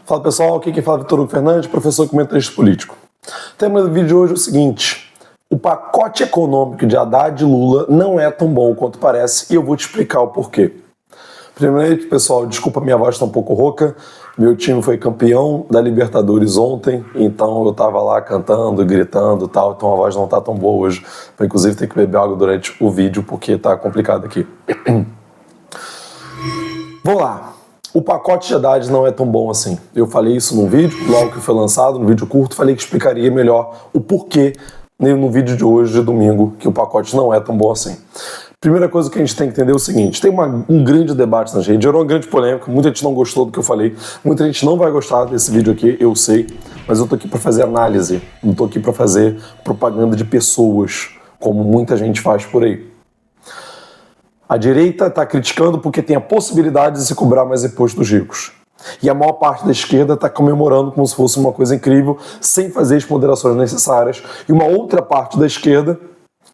Fala pessoal, aqui quem fala é Vitor Hugo Fernandes, professor e comentarista político. O tema do vídeo de hoje é o seguinte: o pacote econômico de Haddad e Lula não é tão bom quanto parece e eu vou te explicar o porquê. Primeiramente, pessoal, desculpa, minha voz está um pouco rouca. Meu time foi campeão da Libertadores ontem, então eu estava lá cantando, gritando e tal, então a voz não está tão boa hoje. Eu, inclusive, ter que beber água durante o vídeo porque está complicado aqui. Vamos lá. O pacote de Haddad não é tão bom assim. Eu falei isso num vídeo, logo que foi lançado, no vídeo curto, falei que explicaria melhor o porquê no vídeo de hoje, de domingo, que o pacote não é tão bom assim. Primeira coisa que a gente tem que entender é o seguinte: tem um grande debate nas redes, gerou uma grande polêmica, muita gente não gostou do que eu falei, muita gente não vai gostar desse vídeo aqui, eu sei, mas eu tô aqui para fazer análise, não tô aqui para fazer propaganda de pessoas, como muita gente faz por aí. A direita está criticando porque tem a possibilidade de se cobrar mais imposto dos ricos. E a maior parte da esquerda está comemorando como se fosse uma coisa incrível, sem fazer as ponderações necessárias. E uma outra parte da esquerda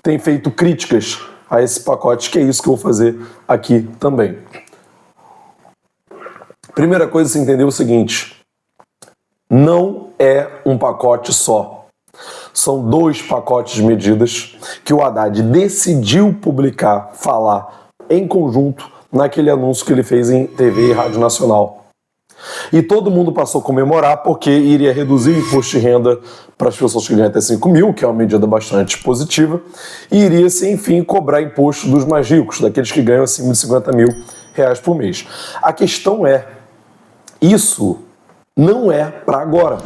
tem feito críticas a esse pacote, que é isso que eu vou fazer aqui também. Primeira coisa a se entender é o seguinte: não é um pacote só. São dois pacotes de medidas que o Haddad decidiu publicar, falar em conjunto naquele anúncio que ele fez em TV e Rádio Nacional. E todo mundo passou a comemorar porque iria reduzir o imposto de renda para as pessoas que ganham até 5 mil, que é uma medida bastante positiva, e iria-se, enfim, cobrar imposto dos mais ricos, daqueles que ganham acima de 50 mil reais por mês. A questão é, isso não é para agora.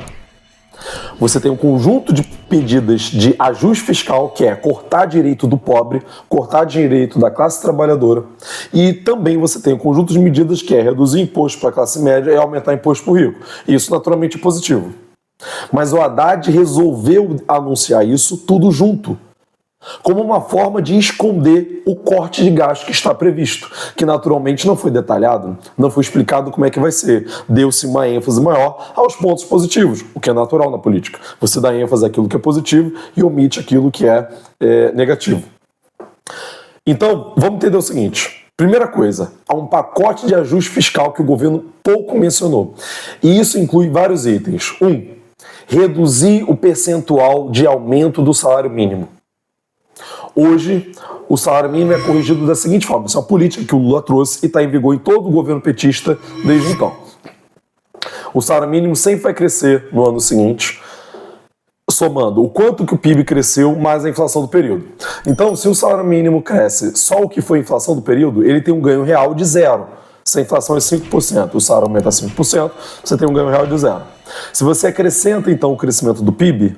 Você tem um conjunto de medidas de ajuste fiscal, que é cortar direito do pobre, cortar direito da classe trabalhadora, e também você tem um conjunto de medidas que é reduzir imposto para a classe média e aumentar imposto para o rico. Isso naturalmente é positivo. Mas o Haddad resolveu anunciar isso tudo junto, como uma forma de esconder o corte de gasto que está previsto, que naturalmente não foi detalhado, não foi explicado como é que vai ser. Deu-se uma ênfase maior aos pontos positivos, o que é natural na política. Você dá ênfase àquilo que é positivo e omite aquilo que é negativo. Então, vamos entender o seguinte. Primeira coisa, há um pacote de ajuste fiscal que o governo pouco mencionou. E isso inclui vários itens. Reduzir o percentual de aumento do salário mínimo. Hoje, o salário mínimo é corrigido da seguinte forma: isso é uma política que o Lula trouxe e está em vigor em todo o governo petista desde então. O salário mínimo sempre vai crescer no ano seguinte, somando o quanto que o PIB cresceu mais a inflação do período. Então, se o salário mínimo cresce só o que foi a inflação do período, ele tem um ganho real de zero. Se a inflação é 5%, o salário aumenta 5%, você tem um ganho real de zero. Se você acrescenta, então, o crescimento do PIB,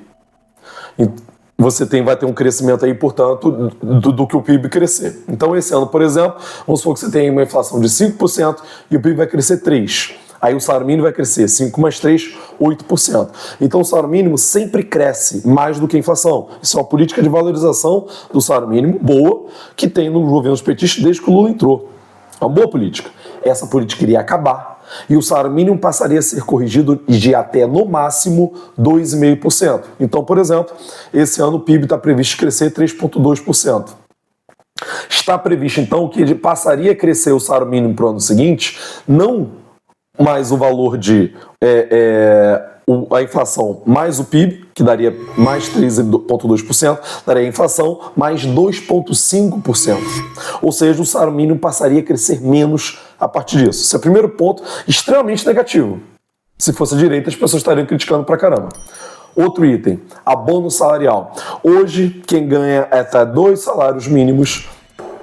você vai ter um crescimento aí, portanto, do que o PIB crescer. Então, esse ano, por exemplo, vamos supor que você tem uma inflação de 5% e o PIB vai crescer 3%. Aí o salário mínimo vai crescer 5 mais 3, 8%. Então, o salário mínimo sempre cresce mais do que a inflação. Isso é uma política de valorização do salário mínimo boa que tem nos governos petistas desde que o Lula entrou. É uma boa política. Essa política iria acabar e o salário mínimo passaria a ser corrigido de até, no máximo, 2,5%. Então, por exemplo, esse ano o PIB está previsto crescer 3,2%. Está previsto, então, que ele passaria a crescer o salário mínimo para o ano seguinte, não mais o valor de a inflação mais o PIB, que daria mais 3,2%, daria a inflação mais 2,5%. Ou seja, o salário mínimo passaria a crescer menos a partir disso. Esse é o primeiro ponto, extremamente negativo. Se fosse a direita, as pessoas estariam criticando pra caramba. Outro item, abono salarial. Hoje, quem ganha até 2 salários mínimos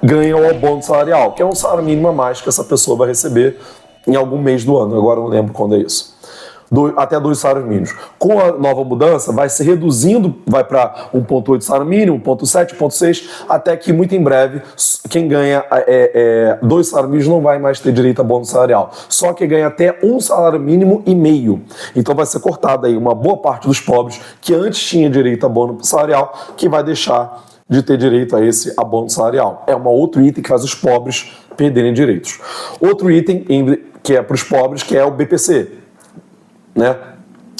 ganha o abono salarial, que é um salário mínimo a mais que essa pessoa vai receber em algum mês do ano. Agora eu não lembro quando é isso. Até 2 salários mínimos. Com a nova mudança, vai se reduzindo, vai para 1,8 salário mínimo, 1,7, 1,6, até que muito em breve, quem ganha 2 salários mínimos não vai mais ter direito a bônus salarial. Só quem ganha até 1 salário mínimo e meio. Então vai ser cortada aí uma boa parte dos pobres que antes tinha direito a bônus salarial, que vai deixar de ter direito a esse abono salarial. É um outro item que faz os pobres perderem direitos. Outro item que é para os pobres, que é o BPC. Né?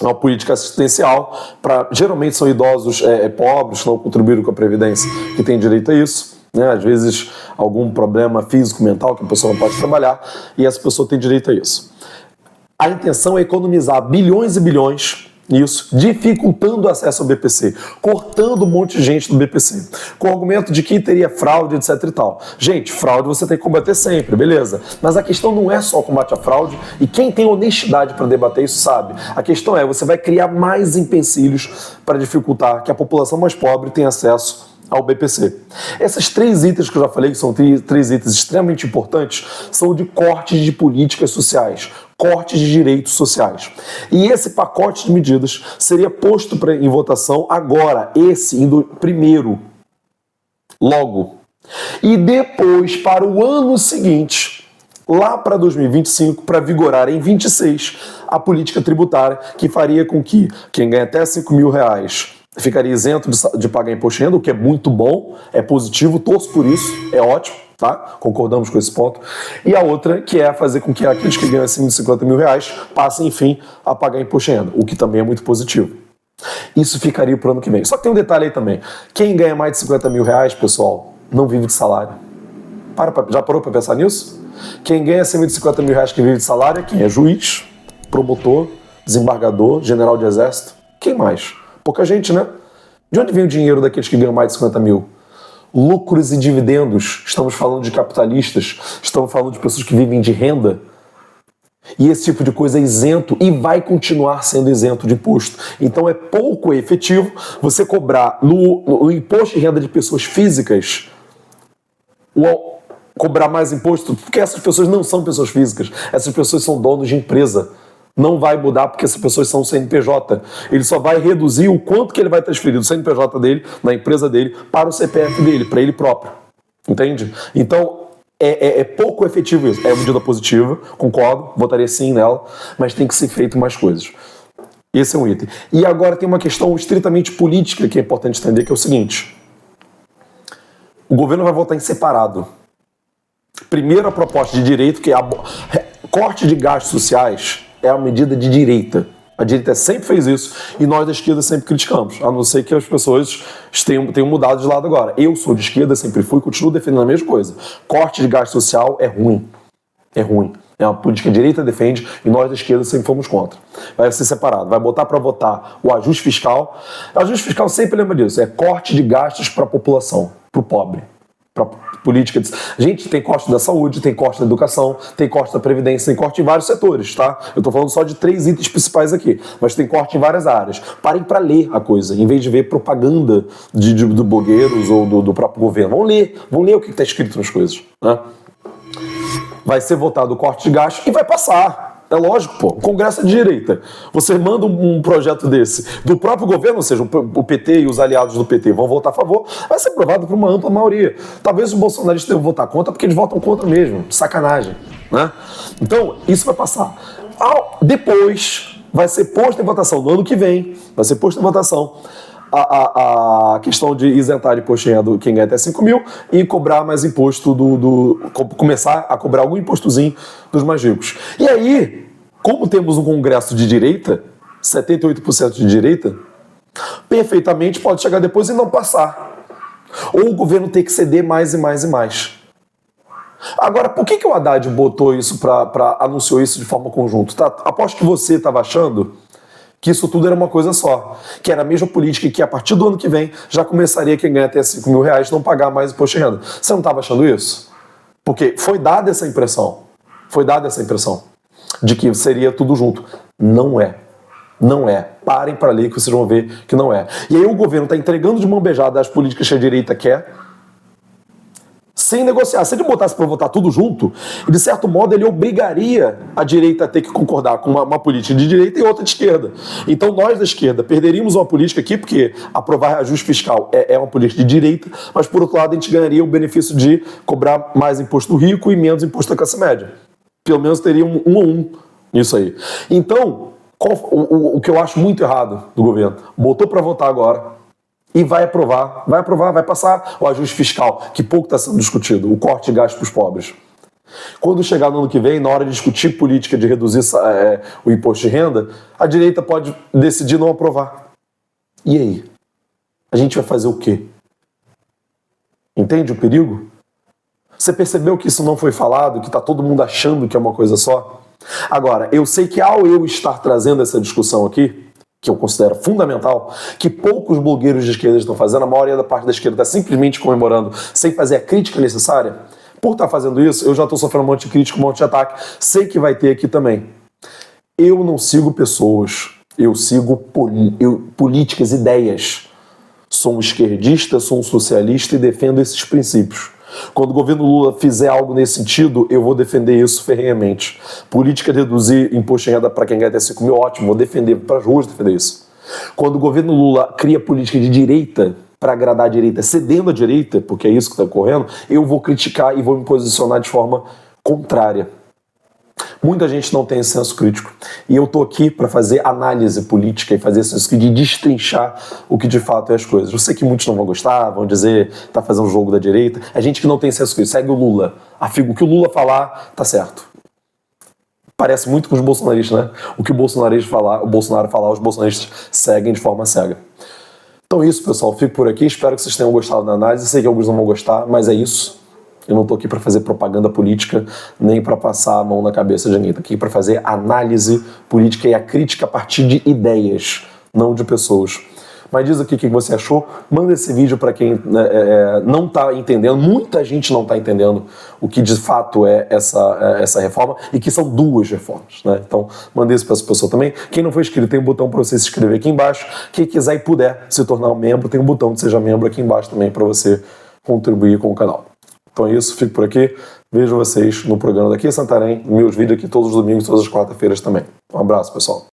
É uma política assistencial para, geralmente são idosos pobres que não contribuíram com a Previdência, que têm direito a isso, né? Às vezes algum problema físico, mental, que a pessoa não pode trabalhar, e essa pessoa tem direito a isso. A intenção é economizar bilhões e bilhões nisso, dificultando o acesso ao BPC, cortando um monte de gente do BPC, com o argumento de que teria fraude, etc e tal. Gente, fraude você tem que combater sempre, beleza? Mas a questão não é só o combate à fraude, e quem tem honestidade para debater isso sabe. A questão é, você vai criar mais empecilhos para dificultar que a população mais pobre tenha acesso ao BPC. Esses 3 itens que eu já falei, que são 3 itens extremamente importantes, são de cortes de políticas sociais, cortes de direitos sociais. E esse pacote de medidas seria posto em votação agora, esse indo primeiro, logo. E depois, para o ano seguinte, lá para 2025, para vigorar em 26, a política tributária que faria com que quem ganha até R$5.000 ficaria isento de pagar imposto de renda, o que é muito bom, é positivo, torço por isso, é ótimo, tá? Concordamos com esse ponto. E a outra, que é fazer com que aqueles que ganham acima de R$50.000 passem, enfim, a pagar imposto de renda, o que também é muito positivo. Isso ficaria para o ano que vem. Só que tem um detalhe aí também. Quem ganha mais de R$50.000, pessoal, não vive de salário. Já parou para pensar nisso? Quem ganha acima de R$50.000 que vive de salário é quem? É juiz, promotor, desembargador, general de exército. Quem mais? Pouca gente, né? De onde vem o dinheiro daqueles que ganham mais de 50 mil? Lucros e dividendos. Estamos falando de capitalistas, estamos falando de pessoas que vivem de renda. E esse tipo de coisa é isento e vai continuar sendo isento de imposto. Então é pouco efetivo você cobrar no imposto de renda de pessoas físicas, cobrar mais imposto, porque essas pessoas não são pessoas físicas, essas pessoas são donos de empresa. Não vai mudar porque essas pessoas são CNPJ. Ele só vai reduzir o quanto que ele vai transferir do CNPJ dele, na empresa dele, para o CPF dele, para ele próprio. Entende? Então, é pouco efetivo isso. É uma medida positiva, concordo, votaria sim nela, mas tem que ser feito mais coisas. Esse é um item. E agora tem uma questão estritamente política que é importante entender, que é o seguinte. O governo vai votar em separado. Primeiro, a proposta de direito, que é corte de gastos sociais, é uma medida de direita. A direita sempre fez isso e nós da esquerda sempre criticamos, a não ser que as pessoas tenham mudado de lado agora. Eu sou de esquerda, sempre fui e continuo defendendo a mesma coisa. Corte de gasto social é ruim. É ruim. É uma política que a direita defende e nós da esquerda sempre fomos contra. Vai ser separado. Vai botar para votar o ajuste fiscal. O ajuste fiscal sempre lembra disso. É corte de gastos para a população, para o pobre. Para política de... Gente, tem corte da saúde, tem corte da educação, tem corte da previdência, tem corte em vários setores, tá? Eu tô falando só de 3 itens principais aqui, mas tem corte em várias áreas. Parem para ler a coisa, em vez de ver propaganda do blogueiros ou do próprio governo. Vão ler o que está escrito nas coisas, né? Vai ser votado o corte de gastos e vai passar. É lógico, pô. O Congresso é de direita. Você manda um projeto desse do próprio governo, ou seja, o PT e os aliados do PT vão votar a favor, vai ser aprovado por uma ampla maioria. Talvez os bolsonaristas tenham que votar contra, porque eles votam contra mesmo. Sacanagem, né? Então, isso vai passar. Depois, vai ser posto em votação no ano que vem, vai ser posto em votação a questão de isentar de imposto de renda quem ganha até 5 mil e cobrar mais imposto começar a cobrar algum impostozinho dos mais ricos. E aí, como temos um Congresso de direita, 78% de direita, perfeitamente pode chegar depois e não passar. Ou o governo tem que ceder mais e mais e mais. Agora, por que o Haddad botou isso anunciou isso de forma conjunta? Tá? Aposto que você estava achando que isso tudo era uma coisa só, que era a mesma política e que a partir do ano que vem já começaria quem ganha até R$5.000 não pagar mais imposto de renda. Você não estava achando isso? Porque foi dada essa impressão de que seria tudo junto. Não é. Não é. Parem para ler que vocês vão ver que não é. E aí o governo está entregando de mão beijada as políticas que a direita quer, sem negociar. Se ele botasse para votar tudo junto, de certo modo ele obrigaria a direita a ter que concordar com uma política de direita e outra de esquerda. Então nós da esquerda perderíamos uma política aqui, porque aprovar ajuste fiscal é uma política de direita, mas por outro lado a gente ganharia o benefício de cobrar mais imposto rico e menos imposto da classe média. Pelo menos teria um a um nisso aí. Então, o que eu acho muito errado do governo, botou para votar agora, e vai aprovar, vai passar o ajuste fiscal, que pouco está sendo discutido, o corte de gastos para os pobres. Quando chegar no ano que vem, na hora de discutir política de reduzir o imposto de renda, a direita pode decidir não aprovar. E aí? A gente vai fazer o quê? Entende o perigo? Você percebeu que isso não foi falado, que está todo mundo achando que é uma coisa só? Agora, eu sei que ao eu estar trazendo essa discussão aqui, que eu considero fundamental, que poucos blogueiros de esquerda estão fazendo, a maioria da parte da esquerda está simplesmente comemorando, sem fazer a crítica necessária. Por estar fazendo isso, eu já estou sofrendo um monte de crítica, um monte de ataque. Sei que vai ter aqui também. Eu não sigo pessoas, eu sigo políticas, ideias. Sou um esquerdista, sou um socialista e defendo esses princípios. Quando o governo Lula fizer algo nesse sentido, eu vou defender isso ferrenhamente. Política de reduzir imposto de renda para quem ganha até 5 mil, ótimo, vou defender, para as ruas defender isso. Quando o governo Lula cria política de direita, para agradar a direita, cedendo a direita, porque é isso que está ocorrendo, eu vou criticar e vou me posicionar de forma contrária. Muita gente não tem esse senso crítico. E eu estou aqui para fazer análise política e fazer senso crítico de destrinchar o que de fato é as coisas. Eu sei que muitos não vão gostar, vão dizer que está fazendo um jogo da direita. É gente que não tem senso crítico. Segue o Lula. O que o Lula falar, tá certo. Parece muito com os bolsonaristas, né? O que o Bolsonaro falar, os bolsonaristas seguem de forma cega. Então é isso, pessoal. Fico por aqui. Espero que vocês tenham gostado da análise. Sei que alguns não vão gostar, mas é isso. Eu não estou aqui para fazer propaganda política, nem para passar a mão na cabeça de ninguém. Estou aqui para fazer análise política e a crítica a partir de ideias, não de pessoas. Mas diz aqui o que você achou. Manda esse vídeo para quem não está entendendo. Muita gente não está entendendo o que de fato é essa reforma e que são duas reformas, né? Então, manda isso para essa pessoa também. Quem não for inscrito, tem um botão para você se inscrever aqui embaixo. Quem quiser e puder se tornar um membro, tem um botão de Seja Membro aqui embaixo também para você contribuir com o canal. Então é isso, fico por aqui. Vejo vocês no programa daqui em Santarém, meus vídeos aqui todos os domingos, todas as quarta-feiras também. Um abraço, pessoal.